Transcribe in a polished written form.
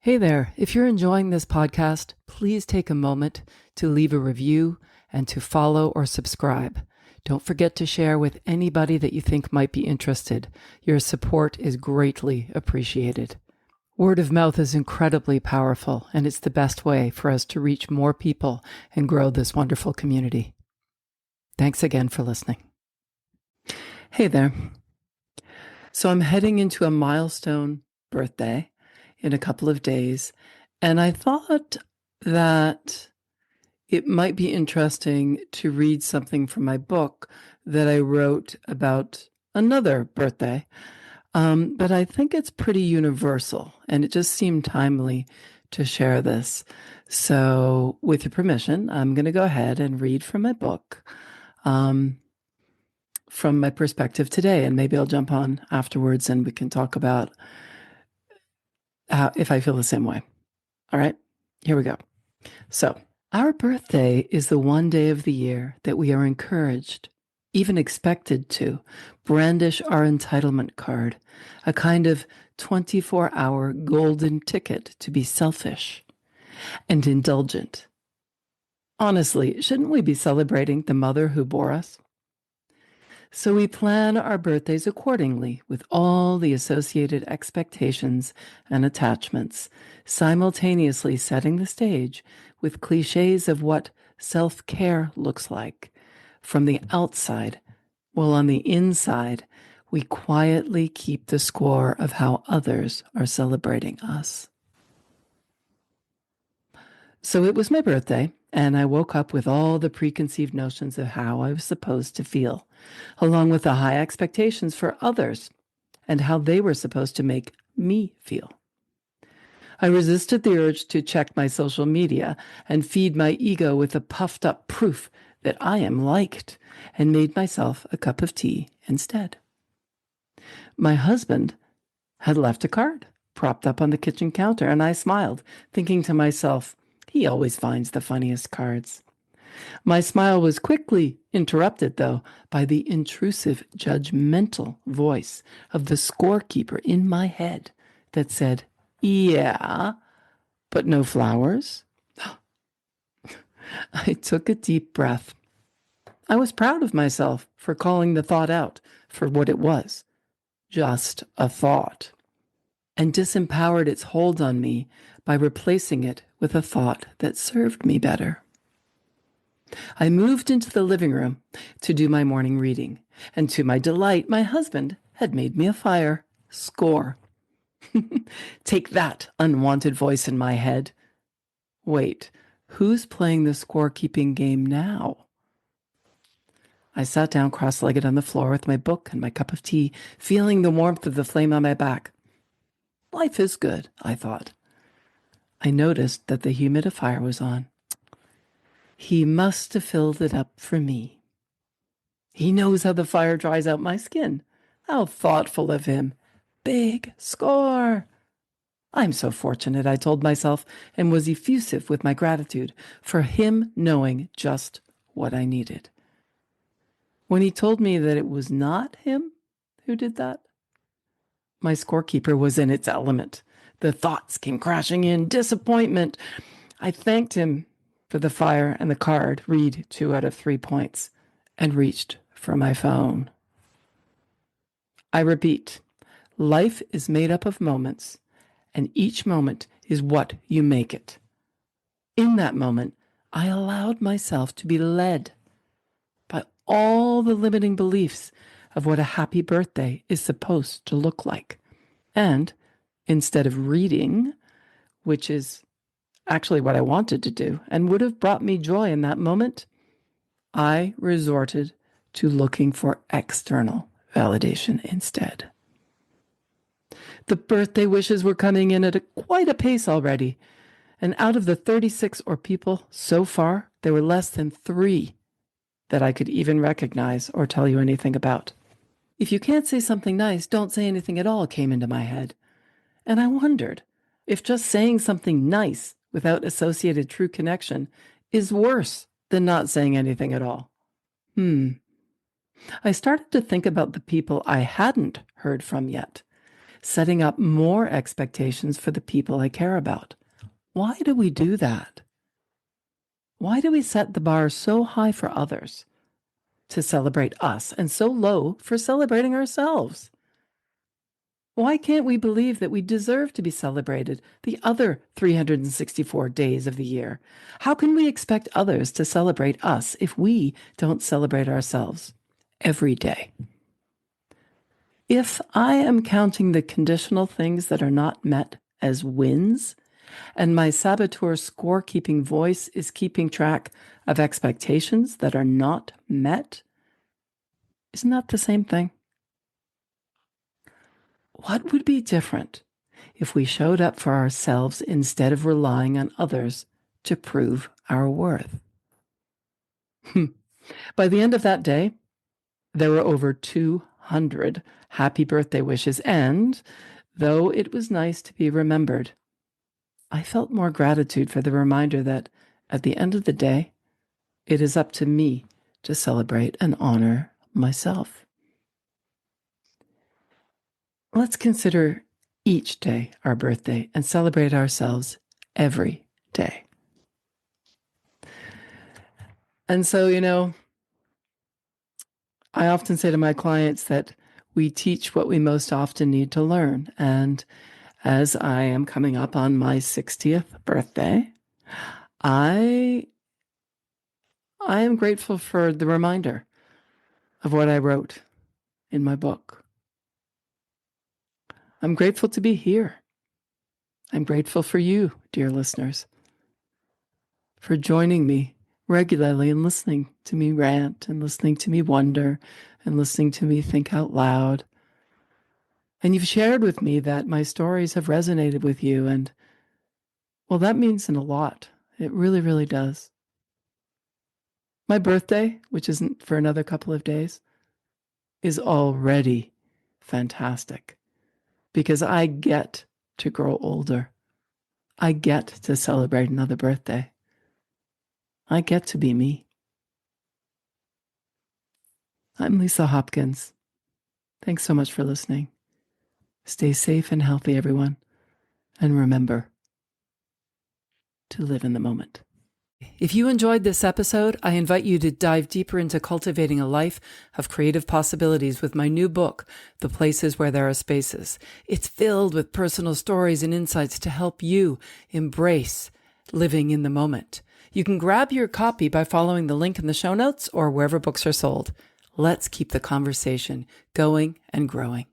Hey there, if you're enjoying this podcast, please take a moment to leave a review and to follow or subscribe. Don't forget to share with anybody that you think might be interested. Your support is greatly appreciated. Word of mouth is incredibly powerful, and it's the best way for us to reach more people and grow this wonderful community. Thanks again for listening. Hey there. So I'm heading into a milestone birthday in a couple of days, and I thought that it might be interesting to read something from my book that I wrote about another birthday. But I think it's pretty universal, and it just seemed timely to share this. So, with your permission, I'm going to go ahead and read from my book from my perspective today, and maybe I'll jump on afterwards and we can talk about if I feel the same way. All right, here we go. So, our birthday is the one day of the year that we are encouraged, even expected to, brandish our entitlement card, a kind of 24-hour golden ticket to be selfish and indulgent. Honestly, shouldn't we be celebrating the mother who bore us? So we plan our birthdays accordingly with all the associated expectations and attachments, simultaneously setting the stage with cliches of what self-care looks like from the outside, while on the inside, we quietly keep the score of how others are celebrating us. So it was my birthday, and I woke up with all the preconceived notions of how I was supposed to feel, along with the high expectations for others and how they were supposed to make me feel. I resisted the urge to check my social media and feed my ego with the puffed up proof that I am liked, and made myself a cup of tea instead. My husband had left a card propped up on the kitchen counter, and I smiled, thinking to myself, he always finds the funniest cards. My smile was quickly interrupted, though, by the intrusive, judgmental voice of the scorekeeper in my head that said, yeah, but no flowers? I took a deep breath. I was proud of myself for calling the thought out for what it was, just a thought, and disempowered its hold on me by replacing it with a thought that served me better. I moved into the living room to do my morning reading, and to my delight, my husband had made me a fire. Score. Take that, unwanted voice in my head. Wait, who's playing the scorekeeping game now? I sat down cross-legged on the floor with my book and my cup of tea, feeling the warmth of the flame on my back. Life is good, I thought. I noticed that the humidifier was on. He must have filled it up for me. He knows how the fire dries out my skin. How thoughtful of him. Big score. I'm so fortunate, I told myself, and was effusive with my gratitude for him knowing just what I needed. When he told me that it was not him who did that, my scorekeeper was in its element. The thoughts came crashing in, disappointment. I thanked him for the fire and the card, read 2 out of 3 points, and reached for my phone. I repeat, life is made up of moments, and each moment is what you make it. In that moment, I allowed myself to be led by all the limiting beliefs of what a happy birthday is supposed to look like. And instead of reading, which is actually what I wanted to do and would have brought me joy in that moment, I resorted to looking for external validation instead. The birthday wishes were coming in at quite a pace already, and out of the 36 or people so far, there were less than 3 that I could even recognize or tell you anything about. If you can't say something nice, don't say anything at all, came into my head. And I wondered if just saying something nice without associated true connection is worse than not saying anything at all. I started to think about the people I hadn't heard from yet, setting up more expectations for the people I care about. Why do we do that? Why do we set the bar so high for others to celebrate us and so low for celebrating ourselves? Why can't we believe that we deserve to be celebrated the other 364 days of the year? How can we expect others to celebrate us if we don't celebrate ourselves every day? If I am counting the conditional things that are not met as wins, and my saboteur scorekeeping voice is keeping track of expectations that are not met, isn't that the same thing? What would be different if we showed up for ourselves instead of relying on others to prove our worth? By the end of that day, there were over 200 happy birthday wishes, and though it was nice to be remembered, I felt more gratitude for the reminder that at the end of the day, it is up to me to celebrate and honor myself. Let's consider each day our birthday and celebrate ourselves every day. And so, I often say to my clients that we teach what we most often need to learn. And as I am coming up on my 60th birthday, I am grateful for the reminder of what I wrote in my book. I'm grateful to be here. I'm grateful for you, dear listeners, for joining me regularly and listening to me rant and listening to me wonder and listening to me think out loud. And you've shared with me that my stories have resonated with you, and well, that means a lot. It really, really does. My birthday, which isn't for another couple of days, is already fantastic because I get to grow older. I get to celebrate another birthday. I get to be me. I'm Lisa Hopkins. Thanks so much for listening. Stay safe and healthy, everyone. And remember to live in the moment. If you enjoyed this episode, I invite you to dive deeper into cultivating a life of creative possibilities with my new book, The Places Where There Are Spaces. It's filled with personal stories and insights to help you embrace living in the moment. You can grab your copy by following the link in the show notes or wherever books are sold. Let's keep the conversation going and growing.